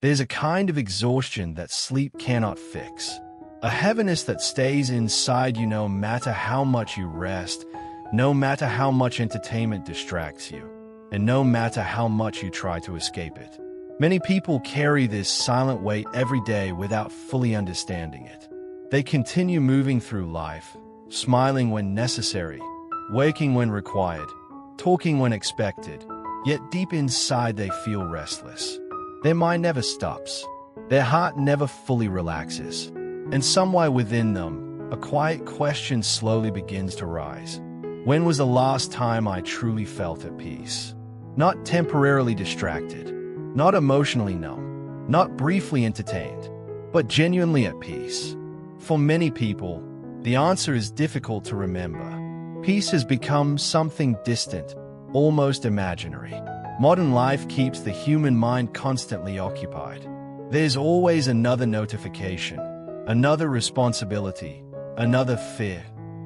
There's a kind of exhaustion that sleep cannot fix. A heaviness that stays inside you no matter how much you rest, no matter how much entertainment distracts you, and no matter how much you try to escape it. Many people carry this silent weight every day without fully understanding it. They continue moving through life, smiling when necessary, working when required, talking when expected, yet deep inside they feel restless. Their mind never stops. Their heart never fully relaxes. And somewhere within them, a quiet question slowly begins to rise. When was the last time I truly felt at peace? Not temporarily distracted, not emotionally numb, not briefly entertained, but genuinely at peace. For many people, the answer is difficult to remember. Peace has become something distant, almost imaginary. Modern life keeps the human mind constantly occupied. There's always another notification, another responsibility, another fear,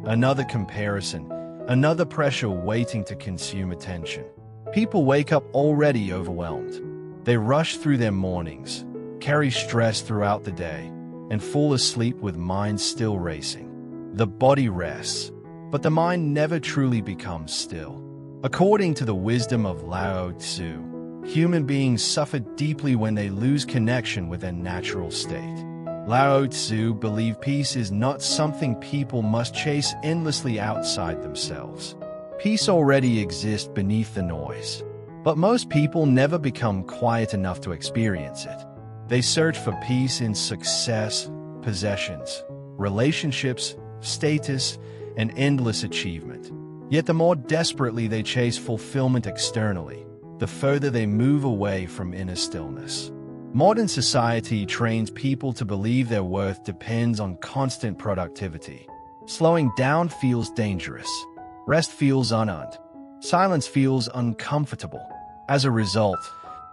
another comparison, another pressure waiting to consume attention. People wake up already overwhelmed. They rush through their mornings, carry stress throughout the day, and fall asleep with minds still racing. The body rests, but the mind never truly becomes still. According to the wisdom of Lao Tzu, human beings suffer deeply when they lose connection with their natural state. Lao Tzu believed peace is not something people must chase endlessly outside themselves. Peace already exists beneath the noise. But most people never become quiet enough to experience it. They search for peace in success, possessions, relationships, status, and endless achievement. Yet the more desperately they chase fulfillment externally, the further they move away from inner stillness. Modern society trains people to believe their worth depends on constant productivity. Slowing down feels dangerous. Rest feels unearned. Silence feels uncomfortable. As a result,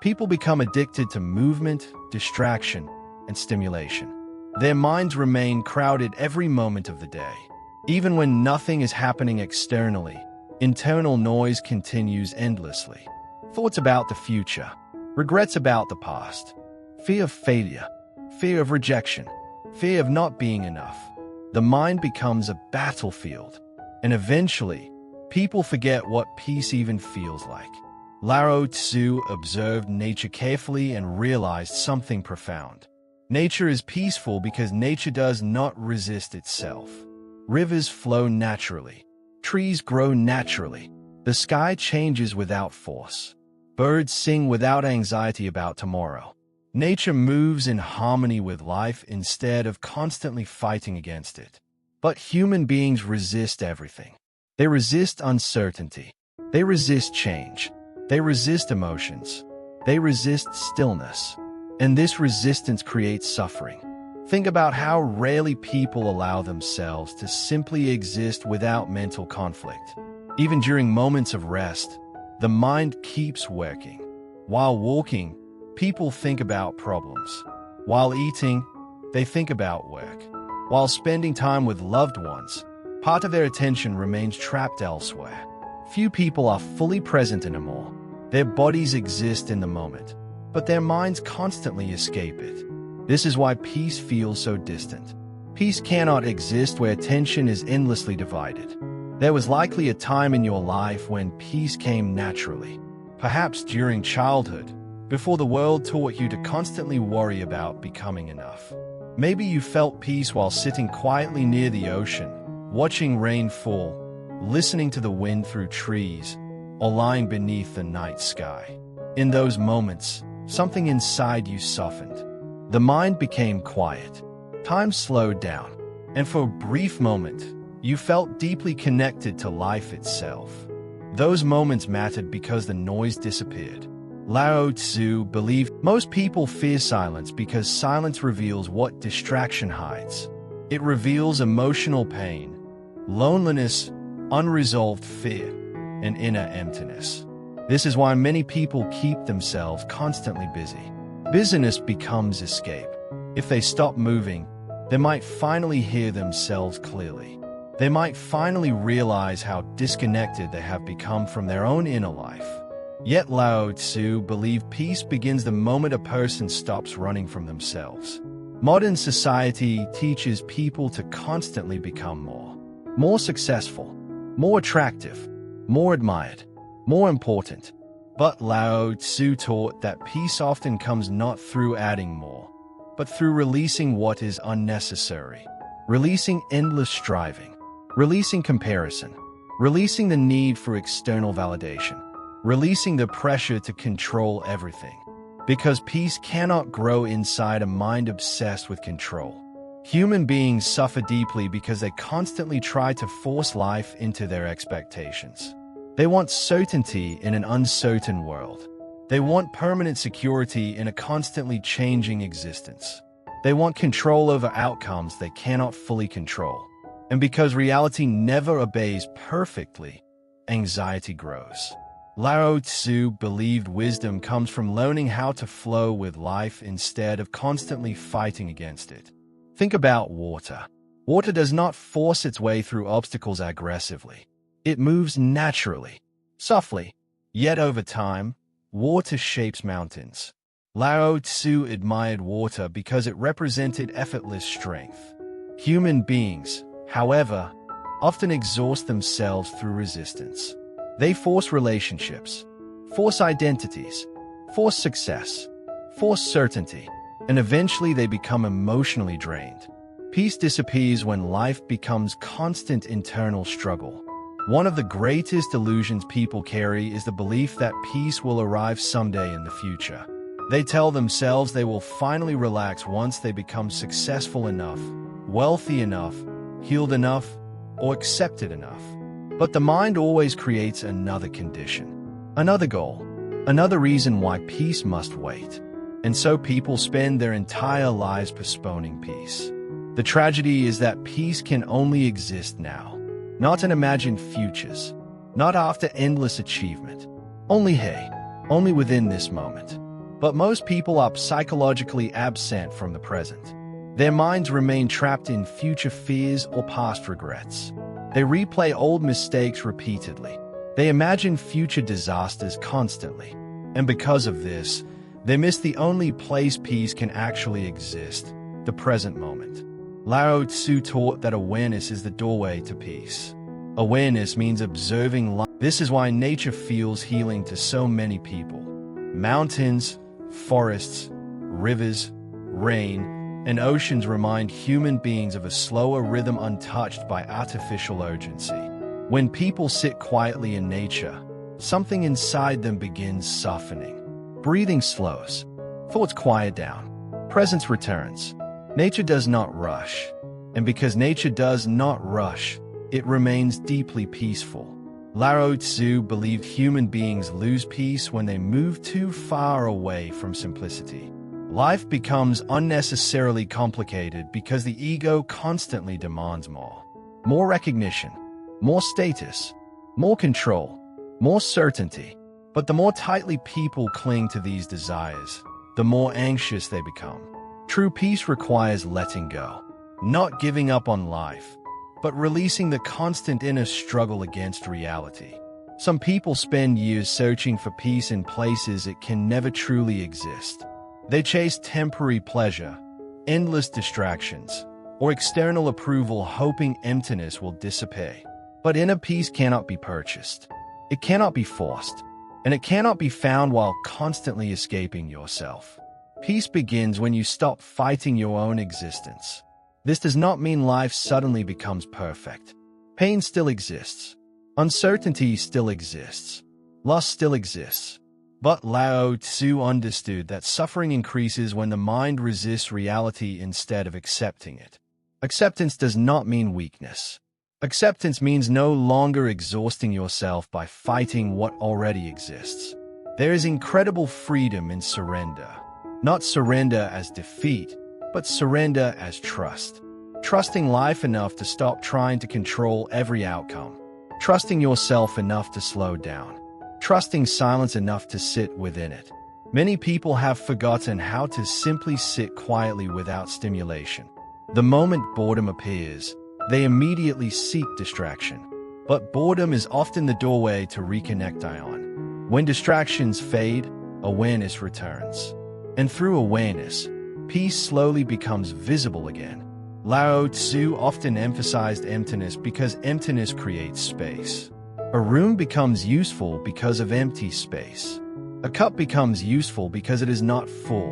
people become addicted to movement, distraction, and stimulation. Their minds remain crowded every moment of the day. Even when nothing is happening externally, internal noise continues endlessly. Thoughts about the future, regrets about the past, fear of failure, fear of rejection, fear of not being enough. The mind becomes a battlefield, and eventually, people forget what peace even feels like. Lao Tzu observed nature carefully and realized something profound. Nature is peaceful because nature does not resist itself. Rivers flow naturally. Trees grow naturally. The sky changes without force. Birds sing without anxiety about tomorrow. Nature moves in harmony with life instead of constantly fighting against it. But human beings resist everything. They resist uncertainty. They resist change. They resist emotions. They resist stillness. And this resistance creates suffering. Think about how rarely people allow themselves to simply exist without mental conflict. Even during moments of rest, the mind keeps working. While walking, people think about problems. While eating, they think about work. While spending time with loved ones, part of their attention remains trapped elsewhere. Few people are fully present anymore. Their bodies exist in the moment, but their minds constantly escape it. This is why peace feels so distant. Peace cannot exist where attention is endlessly divided. There was likely a time in your life when peace came naturally. Perhaps during childhood, before the world taught you to constantly worry about becoming enough. Maybe you felt peace while sitting quietly near the ocean, watching rain fall, listening to the wind through trees, or lying beneath the night sky. In those moments, something inside you softened. The mind became quiet. Time slowed down, and for a brief moment, you felt deeply connected to life itself. Those moments mattered because the noise disappeared. Lao Tzu believed most people fear silence because silence reveals what distraction hides. It reveals emotional pain, loneliness, unresolved fear, and inner emptiness. This is why many people keep themselves constantly busy. Busyness becomes escape. If they stop moving, they might finally hear themselves clearly. They might finally realize how disconnected they have become from their own inner life. Yet Lao Tzu believed peace begins the moment a person stops running from themselves. Modern society teaches people to constantly become more successful, more attractive, more admired, more important. But Lao Tzu taught that peace often comes not through adding more, but through releasing what is unnecessary, releasing endless striving, releasing comparison, releasing the need for external validation, releasing the pressure to control everything. Because peace cannot grow inside a mind obsessed with control. Human beings suffer deeply because they constantly try to force life into their expectations. They want certainty in an uncertain world. They want permanent security in a constantly changing existence. They want control over outcomes they cannot fully control. And because reality never obeys perfectly, anxiety grows. Lao Tzu believed wisdom comes from learning how to flow with life instead of constantly fighting against it. Think about water. Water does not force its way through obstacles aggressively. It moves naturally, softly. Yet over time, water shapes mountains. Lao Tzu admired water because it represented effortless strength. Human beings, however, often exhaust themselves through resistance. They force relationships, force identities, force success, force certainty, and eventually they become emotionally drained. Peace disappears when life becomes constant internal struggle. One of the greatest illusions people carry is the belief that peace will arrive someday in the future. They tell themselves they will finally relax once they become successful enough, wealthy enough, healed enough, or accepted enough. But the mind always creates another condition, another goal, another reason why peace must wait. And so people spend their entire lives postponing peace. The tragedy is that peace can only exist now, not in imagined futures, not after endless achievement. Only within this moment. But most people are psychologically absent from the present. Their minds remain trapped in future fears or past regrets. They replay old mistakes repeatedly. They imagine future disasters constantly. And because of this, they miss the only place peace can actually exist, the present moment. Lao Tzu taught that awareness is the doorway to peace. Awareness means observing life. This is why nature feels healing to so many people. Mountains, forests, rivers, rain, and oceans remind human beings of a slower rhythm untouched by artificial urgency. When people sit quietly in nature, something inside them begins softening. Breathing slows, thoughts quiet down, presence returns. Nature does not rush, and because nature does not rush, it remains deeply peaceful. Lao Tzu believed human beings lose peace when they move too far away from simplicity. Life becomes unnecessarily complicated because the ego constantly demands more. More recognition, more status, more control, more certainty. But the more tightly people cling to these desires, the more anxious they become. True peace requires letting go, not giving up on life, but releasing the constant inner struggle against reality. Some people spend years searching for peace in places it can never truly exist. They chase temporary pleasure, endless distractions, or external approval hoping emptiness will disappear. But inner peace cannot be purchased. It cannot be forced, and it cannot be found while constantly escaping yourself. Peace begins when you stop fighting your own existence. This does not mean life suddenly becomes perfect. Pain still exists. Uncertainty still exists. Loss still exists. But Lao Tzu understood that suffering increases when the mind resists reality instead of accepting it. Acceptance does not mean weakness. Acceptance means no longer exhausting yourself by fighting what already exists. There is incredible freedom in surrender. Not surrender as defeat, but surrender as trust. Trusting life enough to stop trying to control every outcome. Trusting yourself enough to slow down. Trusting silence enough to sit within it. Many people have forgotten how to simply sit quietly without stimulation. The moment boredom appears, they immediately seek distraction. But boredom is often the doorway to reconnect ion. When distractions fade, awareness returns. And through awareness, peace slowly becomes visible again. Lao Tzu often emphasized emptiness because emptiness creates space. A room becomes useful because of empty space. A cup becomes useful because it is not full.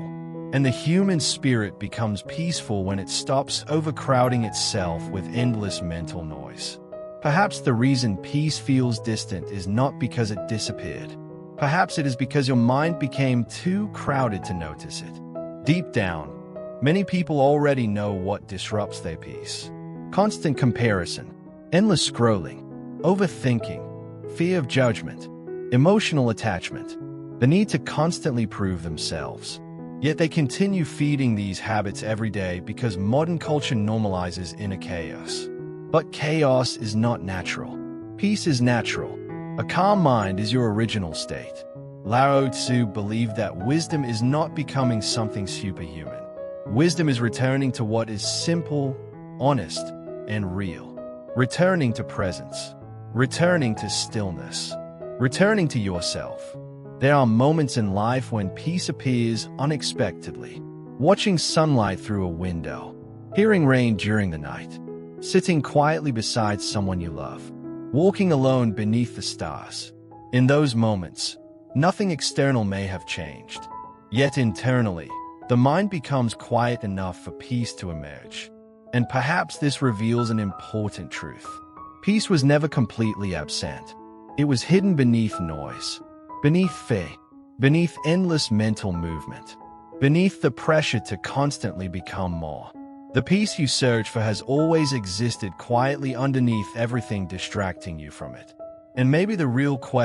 And the human spirit becomes peaceful when it stops overcrowding itself with endless mental noise. Perhaps the reason peace feels distant is not because it disappeared. Perhaps it is because your mind became too crowded to notice it. Deep down, many people already know what disrupts their peace. Constant comparison, endless scrolling, overthinking, fear of judgment, emotional attachment, the need to constantly prove themselves. Yet they continue feeding these habits every day because modern culture normalizes inner chaos. But chaos is not natural. Peace is natural. A calm mind is your original state. Lao Tzu believed that wisdom is not becoming something superhuman. Wisdom is returning to what is simple, honest, and real. Returning to presence. Returning to stillness. Returning to yourself. There are moments in life when peace appears unexpectedly. Watching sunlight through a window. Hearing rain during the night. Sitting quietly beside someone you love. Walking alone beneath the stars. In those moments, nothing external may have changed. Yet internally, the mind becomes quiet enough for peace to emerge. And perhaps this reveals an important truth. Peace was never completely absent. It was hidden beneath noise, beneath fear, beneath endless mental movement, beneath the pressure to constantly become more. The peace you search for has always existed quietly underneath everything distracting you from it. And maybe the real question